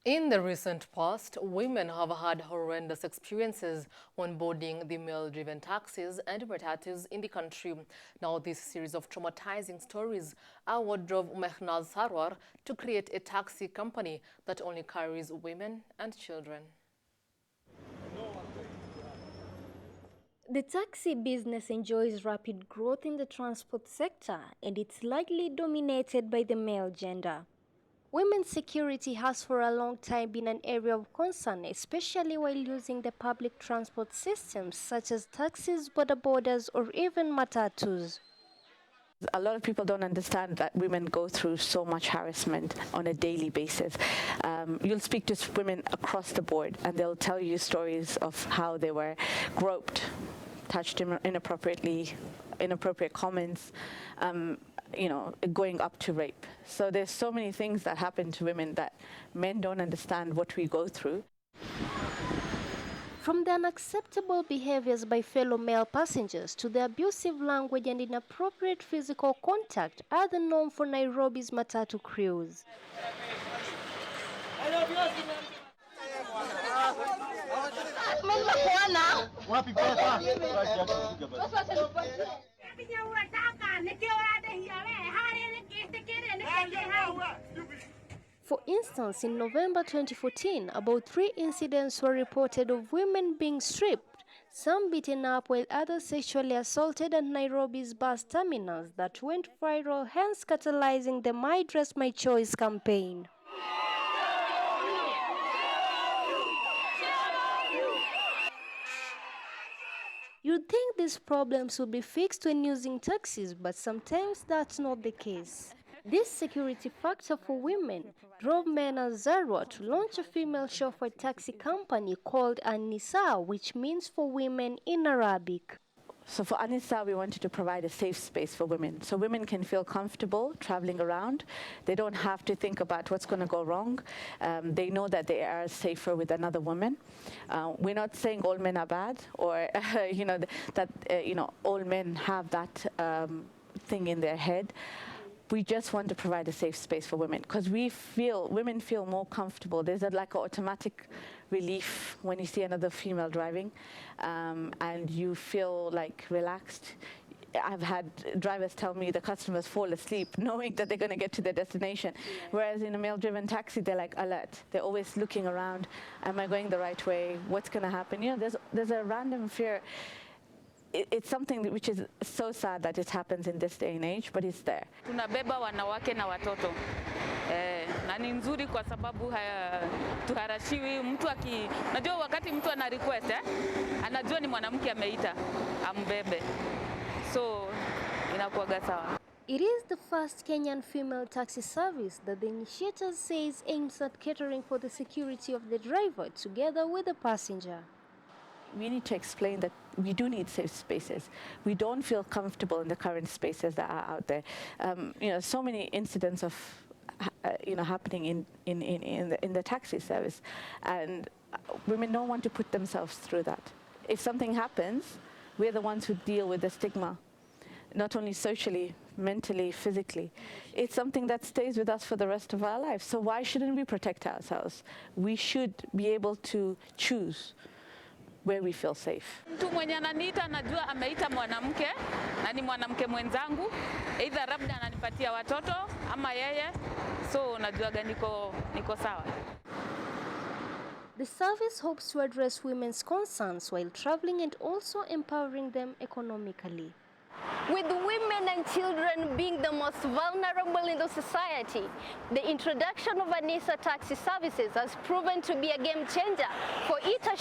In the recent past, women have had horrendous experiences when boarding the male-driven taxis and matatus in the country. Now, this series of traumatizing stories are what drove Mehnaz Sarwar to create a taxi company that only carries women and children. The taxi business enjoys rapid growth in the transport sector, and it's largely dominated by the male gender. Women's security has for a long time been an area of concern, especially while using the public transport systems such as taxis, boda-bodas, or even matatus. A lot of people don't understand that women go through so much harassment on a daily basis. You'll speak to women across the board and they'll tell you stories of how they were groped, touched inappropriately, inappropriate comments, going up to rape. So there's so many things that happen to women that men don't understand what we go through. From the unacceptable behaviors by fellow male passengers to the abusive language and inappropriate physical contact are the norm for Nairobi's matatu crews. For instance, in November 2014, about 3 incidents were reported of women being stripped, some beaten up while others sexually assaulted at Nairobi's bus terminals that went viral, hence catalyzing the My Dress, My Choice campaign. You'd think these problems would be fixed when using taxis, but sometimes that's not the case. This security factor for women drove Mehnaz Sarwar to launch a female chauffeur taxi company called An-Nisa, which means for women in Arabic. So for Anissa, we wanted to provide a safe space for women, so women can feel comfortable traveling around. They don't have to think about what's going to go wrong. They know that they are safer with another woman. We're not saying all men are bad, or all men have that thing in their head. We just want to provide a safe space for women because women feel more comfortable. There's like an automatic relief when you see another female driving, and you feel like relaxed. I've had drivers tell me the customers fall asleep knowing that they're going to get to their destination. Whereas in a male-driven taxi, they're like alert. They're always looking around. Am I going the right way? What's going to happen? There's a random fear. It's something which is so sad that it happens in this day and age, but it's there. Tunabeba wanawake na watoto. Na ni nzuri kwa sababu tuharashiwi mtu najua wakati mtu ana request anajua ni mwanamke ameita ambebe. So inakuwaga sawa. It is the first Kenyan female taxi service that the initiator says aims at catering for the security of the driver together with the passenger. We need to explain that we do need safe spaces. We don't feel comfortable in the current spaces that are out there. So many incidents of happening in the taxi service, and women don't want to put themselves through that. If something happens, we're the ones who deal with the stigma, not only socially, mentally, physically. It's something that stays with us for the rest of our lives. So why shouldn't we protect ourselves? We should be able to choose where we feel safe. Mtu mwenye ananiita anajua ameita mwanamke na ni mwanamke mwenzangu, either labda ananipatia watoto ama yeye, so najuaga niko sawa. The service hopes to address women's concerns while traveling and also empowering them economically. With women and children being the most vulnerable in the society, the introduction of An-Nisa taxi services has proven to be a game changer, for it has